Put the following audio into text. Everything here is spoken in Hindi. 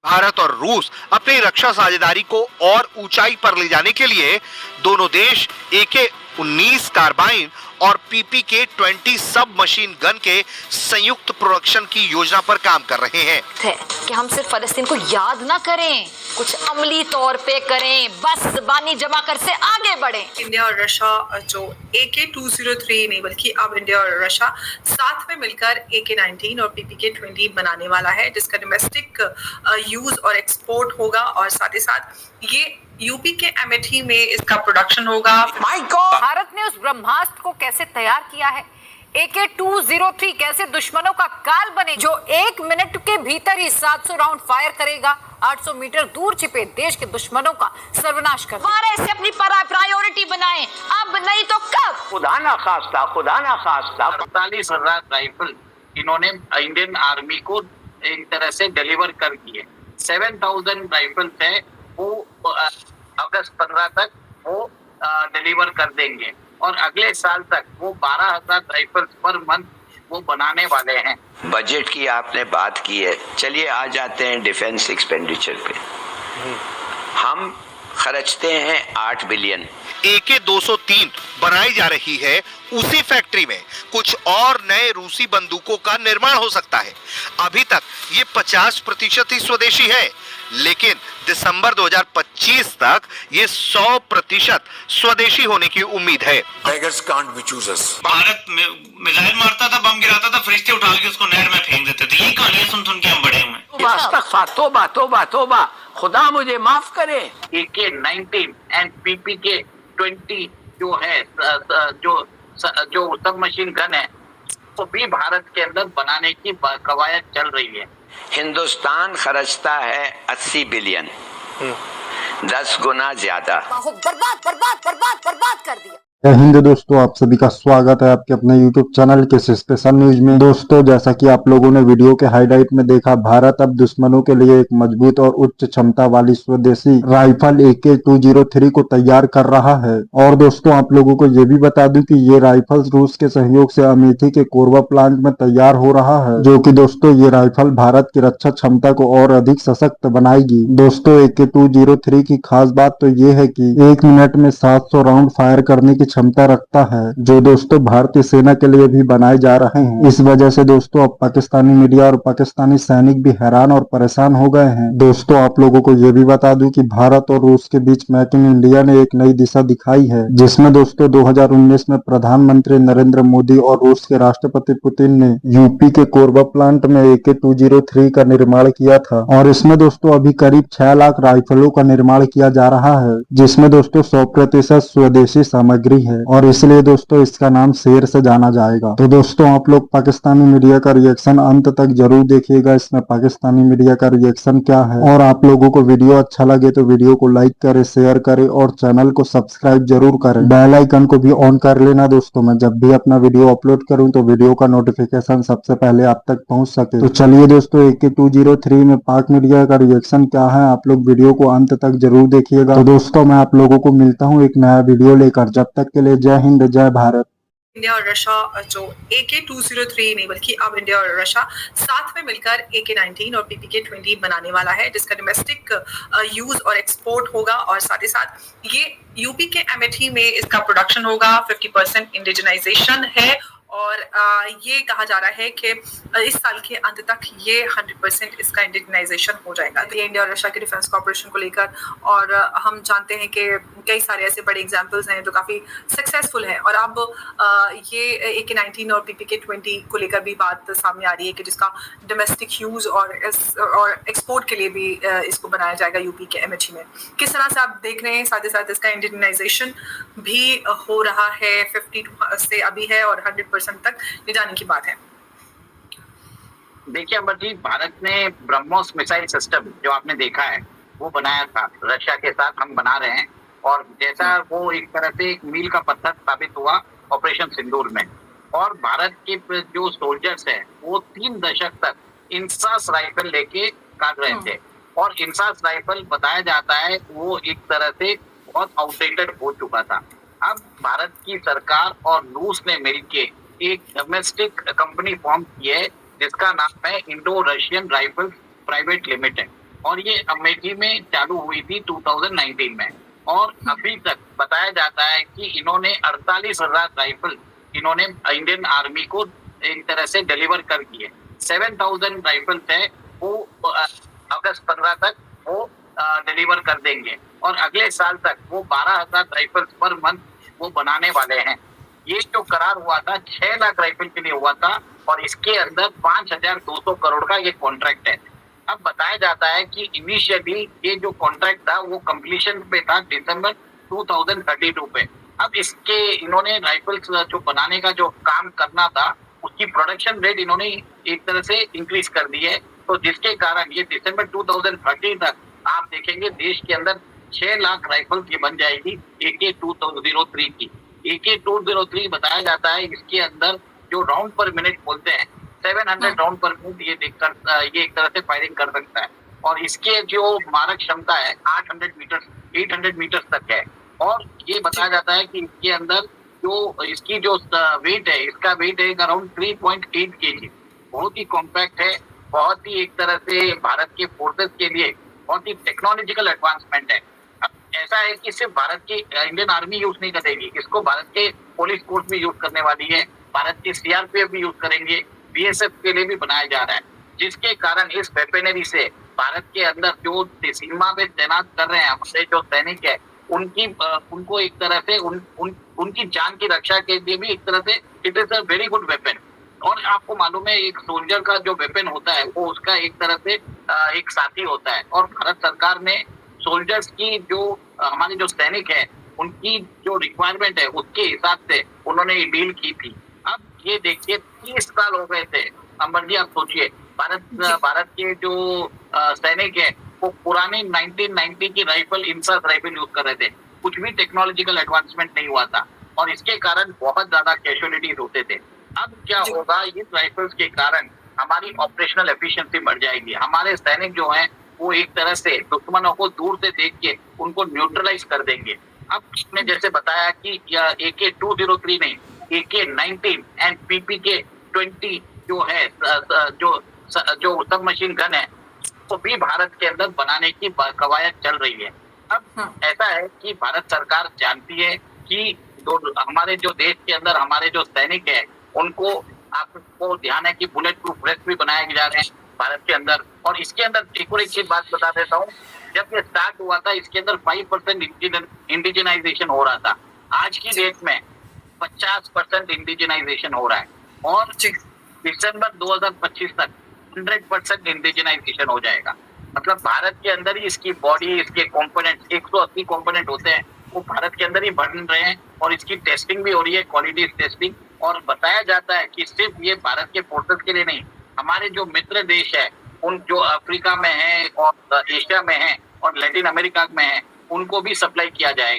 भारत और रूस अपनी रक्षा साझेदारी को और ऊंचाई पर ले जाने के लिए दोनों देश AK-19 कार्बाइन और PPK-20 सब मशीन गन के संयुक्त प्रोडक्शन की योजना पर काम कर रहे हैं कि हम सिर्फ फलस्तीन को याद ना करें, कुछ अमली तौर पे करें, बस जबानी जमा कर से आगे बढ़ें। इंडिया और रशिया जो AK-203 नहीं बल्कि अब इंडिया और रशिया साथ में मिलकर AK-19 और PPK-20 बनाने वाला है, जिसका डोमेस्टिक यूज और एक्सपोर्ट होगा और साथ ही साथ ये यूपी के अमेठी में इसका प्रोडक्शन होगा। भारत ने उस ब्रह्मास्त्र को कैसे तैयार किया है, AK-203 कैसे दुश्मनों का काल बने जो 1 मिनट के भीतर ही 700 राउंड फायर करेगा, 800 मीटर दूर छिपे देश के दुश्मनों का सर्वनाश कर देगा। इसे अपनी प्रायोरिटी बनाएं, अब नहीं तो कब। खुदा ना खास्ता 45,000 राइफल इन्होंने इंडियन आर्मी को एक तरह से डिलीवर कर दिए। 7,000 राइफल है वो अगस्त 15 तक वो डिलीवर कर देंगे और अगले साल तक वो 12,000 राइफल पर मंथ वो बनाने वाले हैं। बजट की आपने बात की है, चलिए आ जाते हैं डिफेंस एक्सपेंडिचर पे। हम खर्चते हैं 8 बिलियन। AK-203 बनाई जा रही है उसी फैक्ट्री में कुछ और नए रूसी बंदूकों का निर्माण हो सकता है। अभी तक ये 50% ही स्वदेशी है, लेकिन दिसंबर 2025 तक ये 100% स्वदेशी होने की उम्मीद है। Beggars can't be choosers। Bharat missile मारता था, बम गिराता था, फरिश्ते उठा के उसको नहर में फेंक देते थे। ये कहानियां सुन सुन के हम बड़े हुए। तोबा खुदा मुझे माफ करे। AK-19 एंड PPK-20 जो है जो सब मशीन गन है वो भी भारत के अंदर बनाने की कवायद चल रही है। हिंदुस्तान खर्चता है 80 बिलियन, 10 गुना ज्यादा। बर्बाद कर दिया। जय हिंद दोस्तों, आप सभी का स्वागत है आपके अपने YouTube चैनल के स्पेशल न्यूज में। दोस्तों, जैसा कि आप लोगों ने वीडियो के हाईलाइट में देखा, भारत अब दुश्मनों के लिए एक मजबूत और उच्च क्षमता वाली स्वदेशी राइफल AK-203 को तैयार कर रहा है। और दोस्तों, आप लोगों को ये भी बता दूं कि ये राइफल रूस के सहयोग से अमेठी के कोरबा प्लांट में तैयार हो रहा है, जो कि दोस्तों ये राइफल भारत की रक्षा क्षमता को और अधिक सशक्त बनाएगी। दोस्तों, AK-203 की खास बात तो ये है कि 1 मिनट में 700 राउंड फायर करने की क्षमता रखता है, जो दोस्तों भारतीय सेना के लिए भी बनाए जा रहे हैं। इस वजह से दोस्तों अब पाकिस्तानी मीडिया और पाकिस्तानी सैनिक भी हैरान और परेशान हो गए हैं। दोस्तों, आप लोगों को ये भी बता दूं कि भारत और रूस के बीच मेक इन इंडिया ने एक नई दिशा दिखाई है, जिसमें दोस्तों 2019 में प्रधानमंत्री नरेंद्र मोदी और रूस के राष्ट्रपति पुतिन ने यूपी के कोरबा प्लांट में AK-203 का निर्माण किया था। और इसमें दोस्तों अभी करीब 6 लाख राइफलों का निर्माण किया जा रहा है, जिसमें दोस्तों 100% स्वदेशी सामग्री है और इसलिए दोस्तों इसका नाम शेर से जाना जाएगा। तो दोस्तों, आप लोग पाकिस्तानी मीडिया का रिएक्शन अंत तक जरूर देखिएगा। इसमें पाकिस्तानी मीडिया का रिएक्शन क्या है, और आप लोगों को वीडियो अच्छा लगे तो वीडियो को लाइक करें, शेयर करें और चैनल को सब्सक्राइब जरूर करें। बेल आइकन को भी ऑन कर लेना दोस्तों, मैं जब भी अपना वीडियो अपलोड करूं तो वीडियो का नोटिफिकेशन सबसे पहले आप तक पहुंच सके। तो चलिए दोस्तों, AK-203 में पाक मीडिया का रिएक्शन क्या है, आप लोग वीडियो को अंत तक जरूर देखिएगा। तो दोस्तों, मैं आप लोगों को मिलता हूँ एक नया वीडियो लेकर, जब तक के लिए जय हिंद, जय भारत। इंडिया और रशिया जो AK-203 नहीं बल्कि अब इंडिया और रशिया साथ में मिलकर AK-19 और PPK-20 बनाने वाला है, जिसका डोमेस्टिक यूज और एक्सपोर्ट होगा और साथ ही साथ ये यूपी के अमेठी में इसका प्रोडक्शन होगा। 50% इंडिजिनाइजेशन है और ये कहा जा रहा है कि इस साल के अंत तक ये 100% इसका इंडिजिनाइजेशन हो जाएगा। तो ये इंडिया और रशिया के डिफेंस कॉर्पोरेशन को लेकर, और हम जानते हैं कि कई सारे ऐसे बड़े एग्जांपल्स हैं जो काफ़ी सक्सेसफुल हैं। और अब ये AK-19 और PPK-20 को लेकर भी बात सामने आ रही है कि जिसका डोमेस्टिक यूज़ और एक्सपोर्ट के लिए भी इसको बनाया जाएगा यूपी के अमेठी में। किस तरह से आप देख रहे हैं, साथ ही साथ इसका इंडिजिनाइजेशन भी हो रहा है, 50 से अभी है और 100% तक ले जाने की बात है। देखिए अमरजीत, भारत ने ब्रह्मोस मिसाइल सिस्टम जो आपने देखा है वो बनाया था, रशिया के साथ हम बना रहे हैं। और जैसा वो एक तरह से एक मील का पत्थर साबित हुआ ऑपरेशन सिंदूर में। और भारत के जो सोल्जर्स हैं वो 3 दशक तक इंसास राइफल लेके काट रहे थे। और इंसास राइफल बताया जाता है वो एक तरह से बहुत आउटडेटेड हो चुका था। अब भारत की सरकार और रूस ने मिलके एक डोमेस्टिक कंपनी फॉर्म की है जिसका नाम है Indo Russian rifles private limited. और ये अमेठी में चालू हुई थी 2019 में। और अभी तक बताया जाता है कि इन्होंने 48,000 राइफल इन्होंने इंडियन आर्मी को एक तरह से डिलीवर कर दिए। 7,000 राइफल्स है वो अगस्त 15 तक वो डिलीवर कर देंगे और अगले साल तक वो 12,000 राइफल्स पर मंथ वो बनाने वाले हैं। ये जो करार हुआ था 6 लाख राइफल के लिए हुआ था और इसके अंदर 5,200 करोड़ का ये कॉन्ट्रैक्ट है। अब बताया जाता है कि इनिशियली ये जो कॉन्ट्रैक्ट था वो कंप्लीशन पे था दिसंबर 2032 पे। अब इसके इन्होंने राइफल्स जो बनाने का जो काम करना था उसकी प्रोडक्शन रेट इन्होंने एक तरह से इंक्रीज कर दी है, तो जिसके कारण ये दिसंबर 2030 तक आप देखेंगे देश के अंदर 6 लाख राइफल ये बन जाएगी AK-203 की। AK-203 बताया जाता है इसके अंदर जो राउंड पर मिनट बोलते हैं 700 राउंड पर मिनट ये एक तरह से फायरिंग कर सकता है और इसके जो मारक क्षमता है 800 मीटर तक है। और ये बताया जाता है कि इसके अंदर जो इसकी जो वेट है इसका वेट है अराउंड 3.8 kg। बहुत ही कॉम्पैक्ट है, बहुत ही एक तरह से भारत के फोर्सेस के लिए बहुत ही टेक्नोलॉजिकल एडवांसमेंट है। अब ऐसा है कि सिर्फ भारत की इंडियन आर्मी यूज नहीं करेगी, इसको भारत के पुलिस फोर्स भी यूज करने वाली है, भारत की CRPF भी यूज करेंगे, BSF के लिए भी बनाया जा रहा है, जिसके कारण इस वेपनरी से भारत के अंदर जो सीमा में तैनात कर रहे हैं हमारे जो सैनिक है उनको एक तरह से उनकी जान की रक्षा के लिए भी एक तरह से it is a very good weapon. और आपको मालूम है एक सोल्जर का जो वेपन होता है वो उसका एक तरह से एक साथी होता है और भारत सरकार ने सोल्जर्स की जो हमारे जो सैनिक है उनकी जो रिक्वायरमेंट है उसके हिसाब से उन्होंने ये डील की थी। अब ये देखिए 30 साल हो गए थे अंबर जी, आप सोचिए भारत के जो सैनिक है वो पुराने 1990 की राइफल इंसास राइफल यूज कर रहे थे, कुछ भी टेक्नोलॉजिकल एडवांसमेंट नहीं हुआ था और इसके कारण बहुत ज्यादा कैजुअलिटीज होते थे। अब क्या होगा, इस राइफल्स के कारण हमारी ऑपरेशनल एफिशिएंसी बढ़ जाएगी, हमारे सैनिक जो हैं वो एक तरह से दुश्मनों को दूर से देख के उनको न्यूट्रलाइज कर देंगे। अब इसमें जैसे बताया कि AK-203 नहीं AK-19 एंड PPK-20 जो है जो सब मशीन गन है तो भी भारत के अंदर बनाने की कवायद चल रही है। अब ऐसा है कि भारत सरकार जानती है कि हमारे जो देश के अंदर हमारे जो सैनिक है उनको आपको ध्यान है कि बुलेट प्रूफ वेस्ट भी बनाए जा रहे हैं भारत के अंदर। और इसके अंदर एक और एक चीज बात बता देता हूँ, जब ये स्टार्ट हुआ था इसके अंदर 5% इंडिजिनाइजेशन हो रहा था, आज की डेट में 50% इंडिजिनाइजेशन हो रहा है और दिसंबर 2025 तक 100% इंडिजिनाइजेशन हो जाएगा। मतलब भारत के अंदर ही इसकी बॉडी इसके कंपोनेंट्स 180 कंपोनेंट होते हैं वो भारत के अंदर ही बन रहे हैं और इसकी टेस्टिंग भी हो रही है, क्वालिटी टेस्टिंग। और बताया जाता है कि सिर्फ ये भारत के फोर्सेस के लिए नहीं, हमारे जो मित्र देश है उन जो अफ्रीका में है और एशिया में है और लैटिन अमेरिका में है उनको भी सप्लाई किया जाएगा।